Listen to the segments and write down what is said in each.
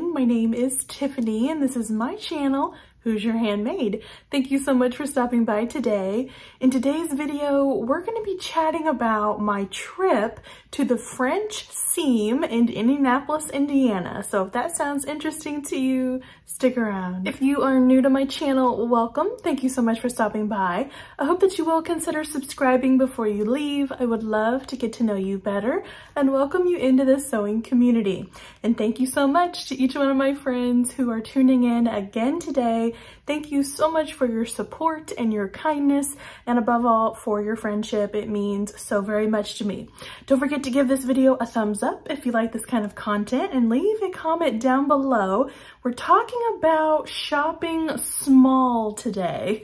everyone. My name is Tiffany and this is my channel, Who's Your Handmade. Thank you so much for stopping by today. In today's video, we're going to be chatting about my trip to the French Seam in Indianapolis, Indiana. So if that sounds interesting to you, stick around. If you are new to my channel, welcome. Thank you so much for stopping by. I hope that you will consider subscribing before you leave. I would love to get to know you better and welcome you into the sewing community. And thank you so much to each one of my friends who are tuning in again today. Thank you so much for your support and your kindness, and above all, for your friendship. It means so very much to me. Don't forget to give this video a thumbs up if you like this kind of content, and leave a comment down below. We're talking about shopping small today.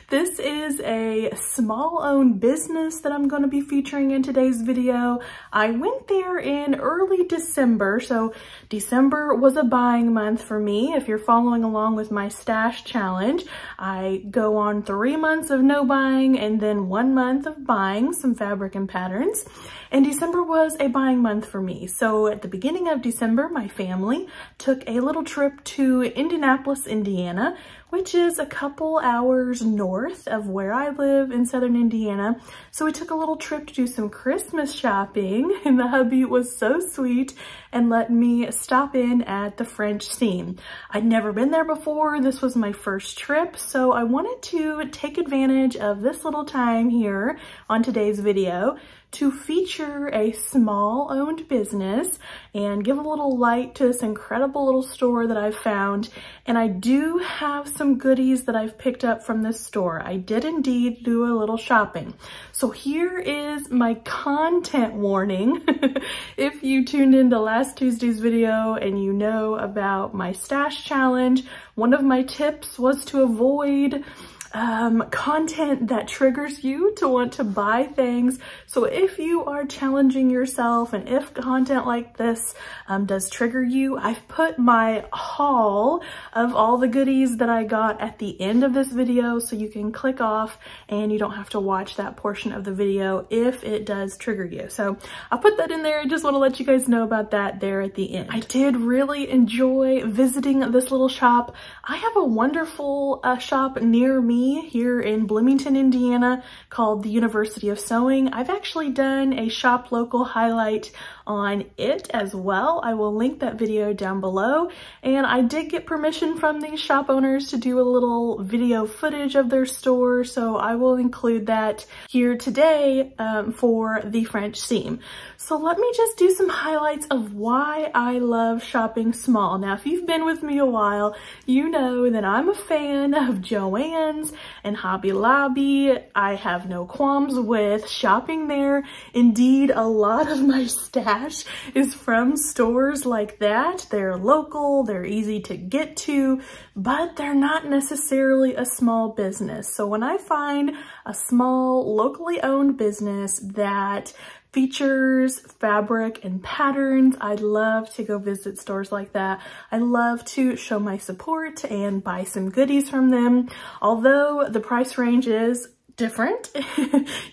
This is a small-owned business that I'm going to be featuring in today's video. I went there in early December, so December was a buying month for me. If you're following along with my stash challenge, I go on 3 months of no buying and then 1 month of buying some fabric and patterns. And December was a buying month for me. So at the beginning of December, my family took a little trip to Indianapolis, Indiana, which is a couple hours north of where I live in southern Indiana. So we took a little trip to do some Christmas shopping, and the hubby was so sweet and let me stop in at the French Seam. I'd never been there before. This was my first trip, so I wanted to take advantage of this little time here on today's video to feature a small-owned business and give a little light to this incredible little store that I've found. And I do have some goodies that I've picked up from this store. I did indeed do a little shopping. So here is my content warning. If you tuned into last Tuesday's video and you know about my stash challenge, one of my tips was to avoid content that triggers you to want to buy things. So if you are challenging yourself and if content like this does trigger you, I've put my haul of all the goodies that I got at the end of this video, so you can click off and you don't have to watch that portion of the video if it does trigger you. So I'll put that in there. I just want to let you guys know about that there at the end. I did really enjoy visiting this little shop. I have a wonderful shop near me here in Bloomington, Indiana, called the University of Sewing. I've actually done a shop local highlight on it as well. I will link that video down below. And I did get permission from these shop owners to do a little video footage of their store, so I will include that here today for the French Seam. So let me just do some highlights of why I love shopping small. Now, if you've been with me a while, you know that I'm a fan of Joann's and Hobby Lobby. I have no qualms with shopping there. Indeed, a lot of my stash is from stores like that. They're local, they're easy to get to, but they're not necessarily a small business. So when I find a small, locally owned business that features fabric and patterns, I love to go visit stores like that. I love to show my support and buy some goodies from them. Although the price range is different,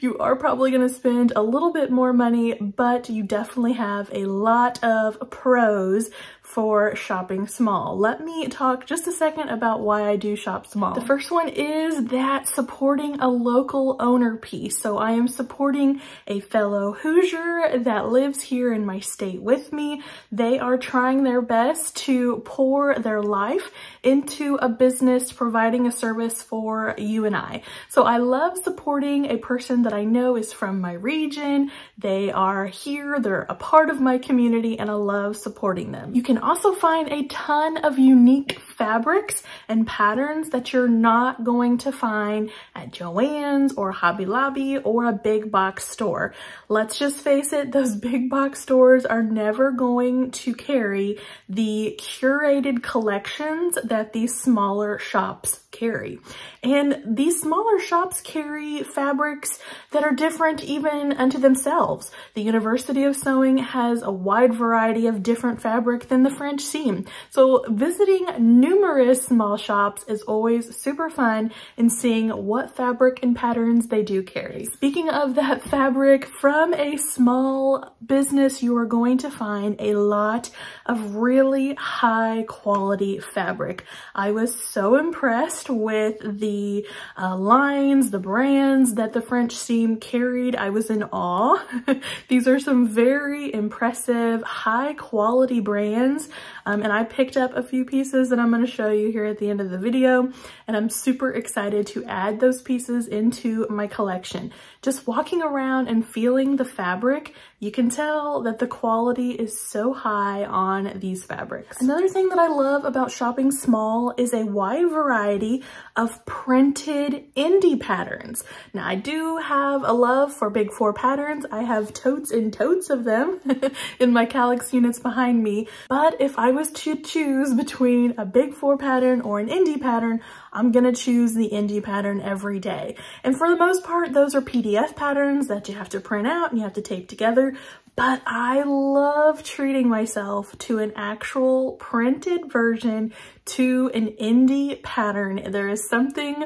you are probably going to spend a little bit more money, but you definitely have a lot of pros for shopping small. Let me talk just a second about why I do shop small. The first one is that supporting a local owner piece. So I am supporting a fellow Hoosier that lives here in my state with me. They are trying their best to pour their life into a business providing a service for you and I. So I love supporting a person that I know is from my region. They are here, they're a part of my community, and I love supporting them. You can also find a ton of unique fabrics and patterns that you're not going to find at Joann's or Hobby Lobby or a big box store. Let's just face it, those big box stores are never going to carry the curated collections that these smaller shops carry. And these smaller shops carry fabrics that are different even unto themselves. The University of Sewing has a wide variety of different fabric than the French Seam. So visiting numerous small shops is always super fun in seeing what fabric and patterns they do carry. Speaking of that fabric, from a small business, you are going to find a lot of really high quality fabric. I was so impressed with the lines, the brands that the French seam carried. I was in awe. These are some very impressive, high quality brands. And I picked up a few pieces that I'm going to show you here at the end of the video. And I'm super excited to add those pieces into my collection. Just walking around and feeling the fabric, you can tell that the quality is so high on these fabrics. Another thing that I love about shopping small is a wide variety of printed indie patterns. Now, I do have a love for big four patterns. I have totes and totes of them in my Calyx units behind me. But if I was to choose between a big four pattern or an indie pattern, I'm gonna choose the indie pattern every day. And for the most part, those are PDF patterns that you have to print out and you have to tape together. But I love treating myself to an actual printed version to an indie pattern. There is something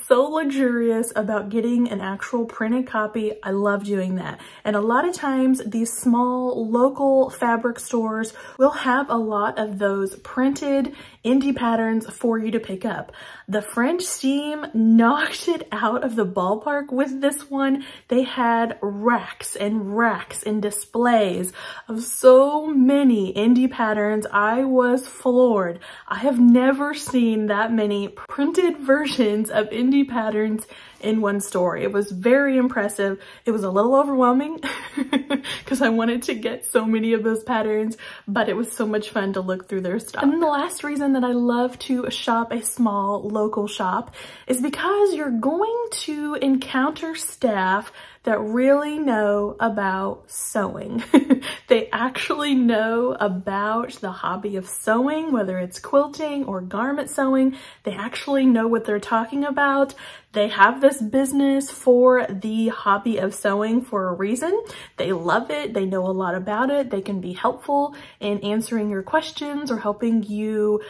so luxurious about getting an actual printed copy. I love doing that. And a lot of times these small local fabric stores will have a lot of those printed indie patterns for you to pick up. The French seam knocked it out of the ballpark with this one. They had racks and displays of so many indie patterns. I was floored. I have never seen that many printed versions of indie patterns in one store. It was very impressive. It was a little overwhelming because I wanted to get so many of those patterns, but it was so much fun to look through their stuff. And the last reason that I love to shop a small local shop is because you're going to encounter staff that really know about sewing. They actually know about the hobby of sewing, whether it's quilting or garment sewing. They actually know what they're talking about. They have this business for the hobby of sewing for a reason. They love it. They know a lot about it. They can be helpful in answering your questions or helping you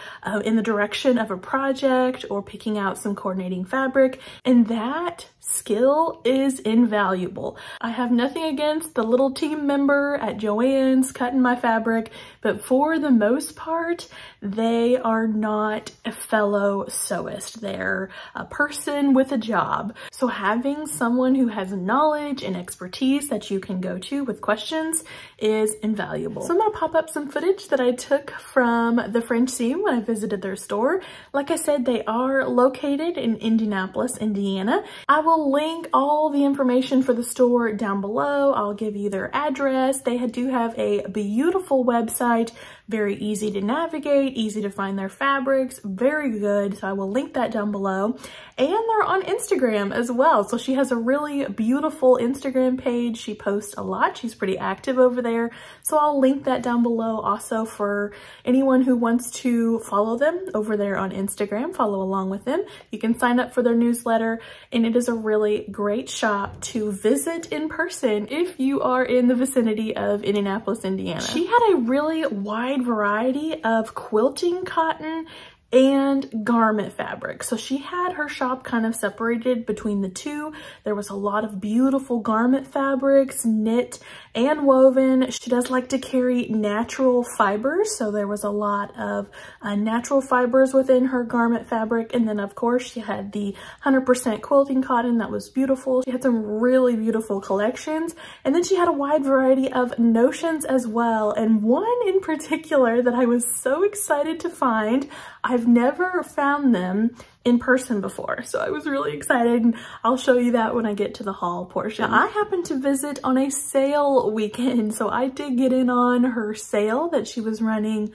in the direction of a project or picking out some coordinating fabric. And that skill is invaluable. I have nothing against the little team member at Joann's cutting my fabric, but for the most part, they are not a fellow sewist. They're a person with a job. So having someone who has knowledge and expertise that you can go to with questions is invaluable. So I'm gonna pop up some footage that I took from the French seam when I visited their store. Like I said, they are located in Indianapolis, Indiana. I will link all the information for the store down below. I'll give you their address. They do have a beautiful website, very easy to navigate, easy to find their fabrics, very good. So I will link that down below. And they're on Instagram as well. So she has a really beautiful Instagram page. She posts a lot. She's pretty active over there. So I'll link that down below also for anyone who wants to follow them over there on Instagram, follow along with them. You can sign up for their newsletter, and it is a really great shop to visit in person if you are in the vicinity of Indianapolis, Indiana. She had a really wide variety of quilting cotton and garment fabric. So she had her shop kind of separated between the two. There was a lot of beautiful garment fabrics, knit and woven. She does like to carry natural fibers. So there was a lot of natural fibers within her garment fabric. And then of course she had the 100% quilting cotton that was beautiful. She had some really beautiful collections. And then she had a wide variety of notions as well. And one in particular that I was so excited to find, I've never found them in person before, so I was really excited, and I'll show you that when I get to the haul portion. Now, I happened to visit on a sale weekend, so I did get in on her sale that she was running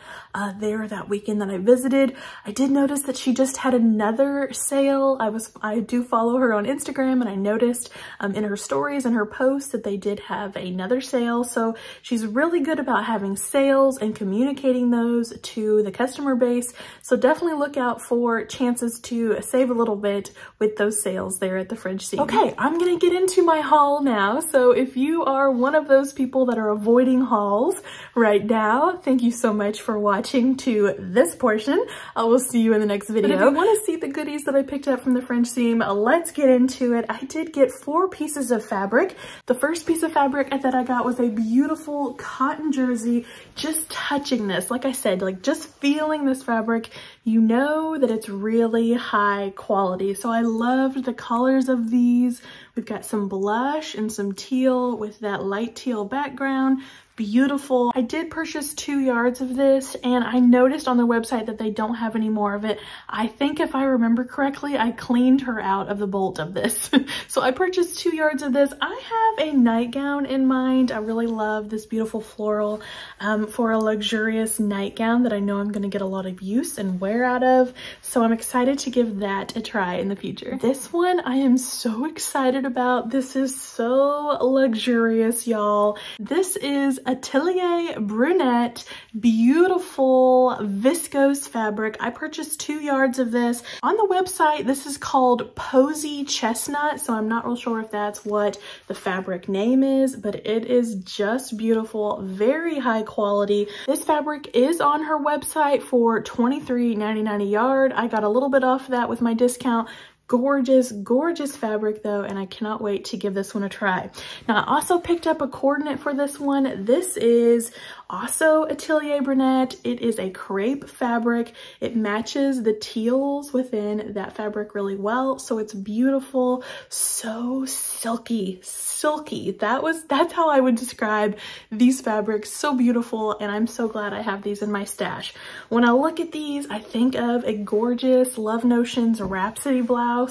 there that weekend that I visited. I did notice that she just had another sale. I do follow her on Instagram, and I noticed in her stories and her posts that they did have another sale. So she's really good about having sales and communicating those to the customer base. So definitely look out for chances to to save a little bit with those sales there at the French seam. Okay, I'm gonna get into my haul now. So if you are one of those people that are avoiding hauls right now, thank you so much for watching to this portion. I will see you in the next video. But if you want to see the goodies that I picked up from the French seam, let's get into it. I did get 4 pieces of fabric. The first piece of fabric that I got was a beautiful cotton jersey. Just touching this, like I said, like just feeling this fabric, you know that it's really high quality. So I loved the colors of these. We've got some blush and some teal with that light teal background. Beautiful. I did purchase 2 yards of this, and I noticed on their website that they don't have any more of it. I think if I remember correctly, I cleaned her out of the bolt of this. So I purchased 2 yards of this. I have a nightgown in mind. I really love this beautiful floral for a luxurious nightgown that I know I'm going to get a lot of use and wear out of. So I'm excited to give that a try in the future. This one I am so excited about. This is so luxurious, y'all. This is Atelier Brunette, beautiful viscose fabric. I purchased 2 yards of this. On the website, this is called Posy Chestnut, so I'm not real sure if that's what the fabric name is, but it is just beautiful, very high quality. This fabric is on her website for $23.99 a yard. I got a little bit off that with my discount. Gorgeous, gorgeous fabric though, and I cannot wait to give this one a try. Now, I also picked up a coordinate for this one. This is also Atelier Brunette. It is a crepe fabric. It matches the teals within that fabric really well, so it's beautiful. So silky, silky. That's how I would describe these fabrics. So beautiful, and I'm so glad I have these in my stash. When I look at these, I think of a gorgeous Love Notions Rhapsody blouse,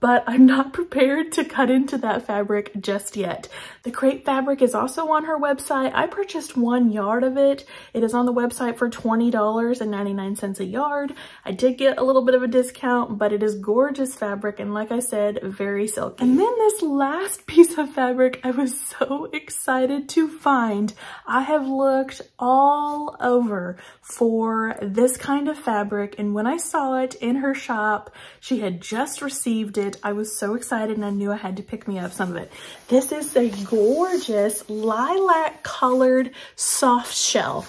but I'm not prepared to cut into that fabric just yet. The crepe fabric is also on her website. I purchased 1 yard of it. It is on the website for $20.99 a yard. I did get a little bit of a discount, but it is gorgeous fabric, and like I said, very silky. And then this last piece of fabric I was so excited to find. I have looked all over for this kind of fabric, and when I saw it in her shop, she had just received it. I was so excited, and I knew I had to pick me up some of it. This is a gorgeous lilac colored soft shell.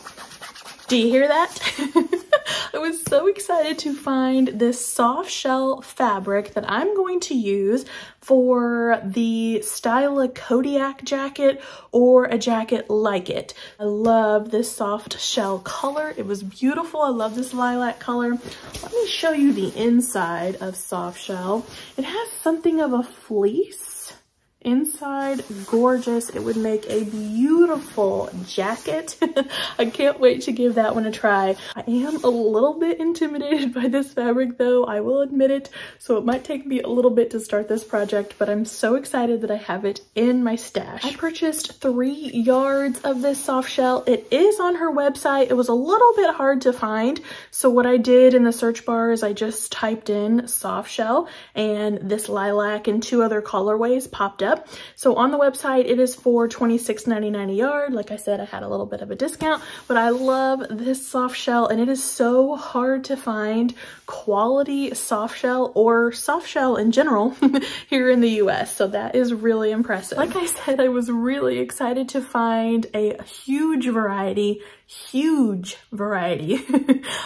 Do you hear that? I was so excited to find this soft shell fabric that I'm going to use for the style of Kodiak jacket or a jacket like it. I love this soft shell color. It was beautiful. I love this lilac color. Let me show you the inside of soft shell. It has something of a fleece inside. Gorgeous. It would make a beautiful jacket. I can't wait to give that one a try. I am a little bit intimidated by this fabric though, I will admit it, so it might take me a little bit to start this project, but I'm so excited that I have it in my stash. I purchased 3 yards of this soft shell. It is on her website. It was a little bit hard to find, so what I did in the search bar is I just typed in soft shell, and this lilac and 2 other colorways popped up. So on the website, it is for $26.99 a yard. Like I said, I had a little bit of a discount, but I love this soft shell, and it is so hard to find quality soft shell or soft shell in general here in the US. So that is really impressive. Like I said, I was really excited to find a huge variety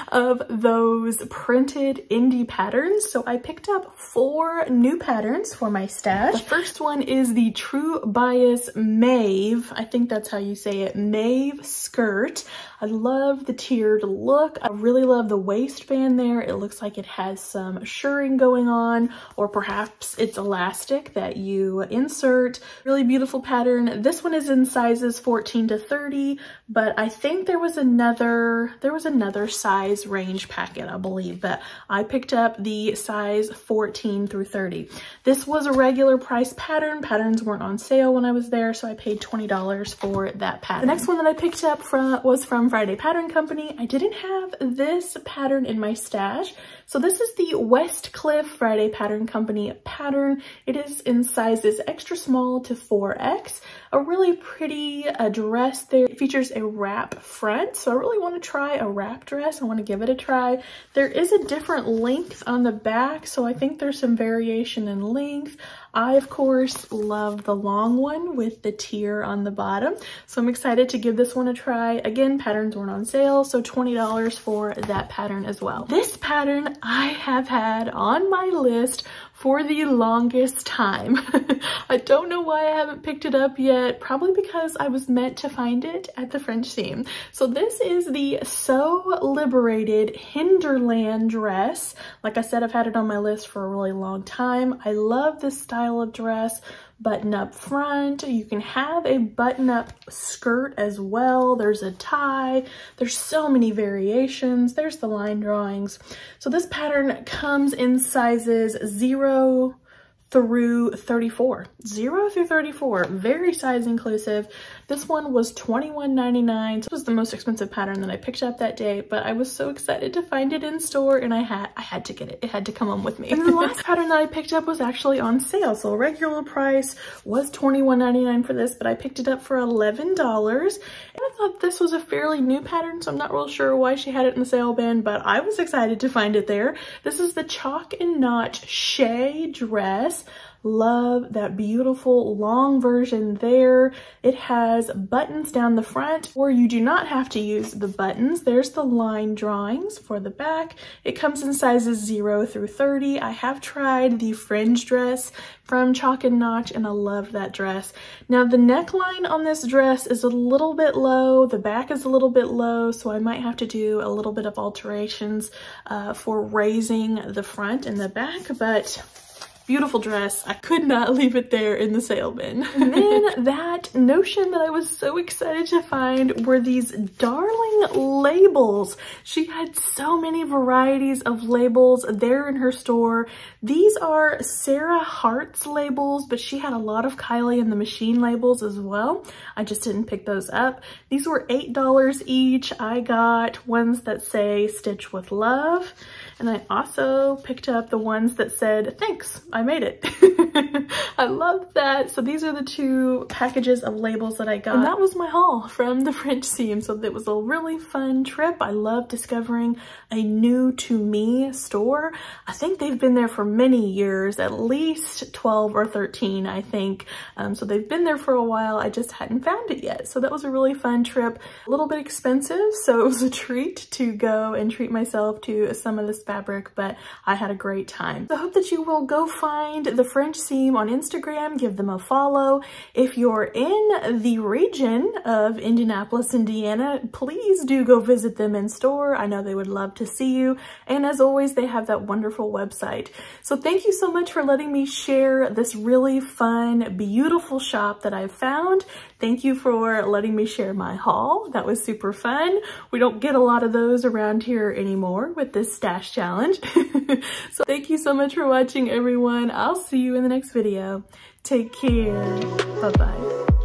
of those printed indie patterns. So I picked up 4 new patterns for my stash. The first one is the True Bias Mauve. I think that's how you say it. Mauve skirt. I love the tiered look. I really love the waistband there. It looks like it has some shirring going on, or perhaps it's elastic that you insert. Really beautiful pattern. This one is in sizes 14 to 30, but I think there was another size range packet, I believe, but I picked up the size 14 through 30. This was a regular price pattern Patterns weren't on sale when I was there, so I paid $20 for that pattern. The next one that I picked up was from Friday Pattern Company. I didn't have this pattern in my stash. So this is the Westcliff Friday Pattern Company pattern. It is in sizes extra small to 4X. A really pretty dress there. It features a wrap front, so I really want to try a wrap dress. I want to give it a try. There is a different length on the back, so I think there's some variation in length. I, of course, love the long one with the tier on the bottom, so I'm excited to give this one a try. Again, patterns weren't on sale, so $20 for that pattern as well. This pattern I have had on my list for the longest time. I don't know why I haven't picked it up yet, probably because I was meant to find it at the French seam. So this is the So Liberated Hinterland dress. Like I said, I've had it on my list for a really long time. I love this style of dress. Button up front. You can have a button up skirt as well. There's a tie. There's so many variations. There's the line drawings. So this pattern comes in sizes 0 through 34. 0 through 34. Very size inclusive. This one was $21.99. So it was the most expensive pattern that I picked up that day, but I was so excited to find it in store, and I had to get it. It had to come home with me. And the last pattern that I picked up was actually on sale. So regular price was $21.99 for this, but I picked it up for $11. And I thought this was a fairly new pattern, so I'm not real sure why she had it in the sale bin, but I was excited to find it there. This is the Chalk and Notch Shea dress. Love that beautiful long version there. It has buttons down the front, or you do not have to use the buttons. There's the line drawings for the back. It comes in sizes 0 through 30. I have tried the fringe dress from Chalk and Notch, and I love that dress. Now the neckline on this dress is a little bit low. The back is a little bit low, so I might have to do a little bit of alterations for raising the front and the back, but beautiful dress. I could not leave it there in the sale bin. And then that notion that I was so excited to find were these darling labels. She had so many varieties of labels there in her store. These are Sarah Hart's labels, but she had a lot of Kylie and the Machine labels as well. I just didn't pick those up. These were $8 each. I got ones that say Stitch with Love. And I also picked up the ones that said, thanks, I made it. I love that. So these are the two packages of labels that I got. And that was my haul from the French seam. So it was a really fun trip. I love discovering a new to me store. I think they've been there for many years, at least 12 or 13, I think. So they've been there for a while. I just hadn't found it yet. So that was a really fun trip. A little bit expensive, so it was a treat to go and treat myself to some of this fabric, but I had a great time. So I hope that you will go find the French seam on Instagram, give them a follow. If you're in the region of Indianapolis, Indiana, please do go visit them in store. I know they would love to see you. And as always, they have that wonderful website. So thank you so much for letting me share this really fun, beautiful shop that I've found. Thank you for letting me share my haul. That was super fun. We don't get a lot of those around here anymore with this stash challenge. So thank you so much for watching, everyone. I'll see you in the next video. Take care. Bye-bye.